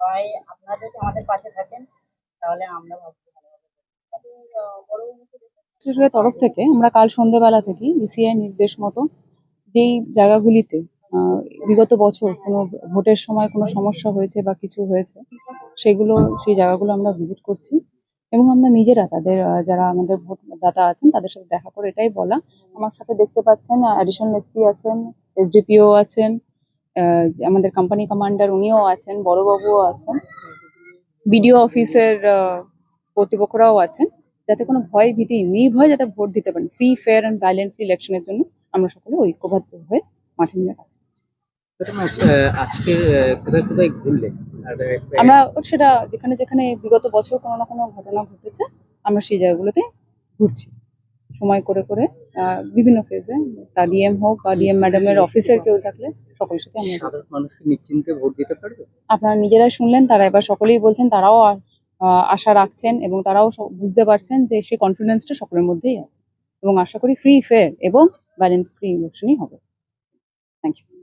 তাই আপনারা যদি আমাদের পাশে থাকেন তাহলে আমরা ভাবছি ভালো হবে। আপনি পরবর্তী প্রশাসনের তরফ থেকে আমরা কাল সন্ধ্যেবেলা থেকেই ইসিআই নির্দেশ মতো যেই জায়গাগুলিতে বিগত বছর কোনো ভোটের সময় কোনো সমস্যা হয়েছে বা কিছু হয়েছে সেই জায়গাগুলো আমরা ভিজিট করছি এবং আমরা নিজেরা তাদের যারা আমাদের ভোটদাতা আছেন তাদের সাথে দেখা করে এটাই বলা। আমার সাথে দেখতে পাচ্ছেন অ্যাডিশনাল এসপি আছেন, এসডিপিও আছেন, আমাদের কোম্পানি কমান্ডার উনিও আছেন, বড়বাবুও আছেন, বিডিও অফিসের কর্তৃপক্ষরাও আছেন, যাতে কোনো ভয় ভীতি নির্ভয়ে যাতে ভোট দিতে পারেন ফ্রি ফেয়ার অ্যান্ড ভায়োলেন্ট ইলেকশনের জন্য আমরা সকলে ঐক্যবদ্ধ হয়ে মাঠে নেমে কাজ করছি। আজকে কোথায় কোথায় ঘুরলেন? আর আমরা সেটা যেখানে যেখানে বিগত বছর কোনো না কোনো ঘটনা ঘটেছে আমরা সেই জায়গাগুলোতে ঘুরছি সময় করে করে বিভিন্ন ফেজে, তা ডিএম হোক বা ডিএম ম্যাডামের অফিসের কেউ থাকলে সকলের সাথে আমরা সাধারণ মানুষকে নিশ্চিন্তে ভোট দিতে পারবে? আপনারা নিজেরাই শুনলেন, তারা এবার সকলেই বলছেন তারাও আশা রাখছেন এবং তারাও বুঝতে পারছেন যে সেই কনফিডেন্সটা সকলের মধ্যেই আছে এবং আশা করি ফ্রি ফেয়ার এবং ভায়োলেন্ট ফ্রি ইলেকশনই হবে। Thank you.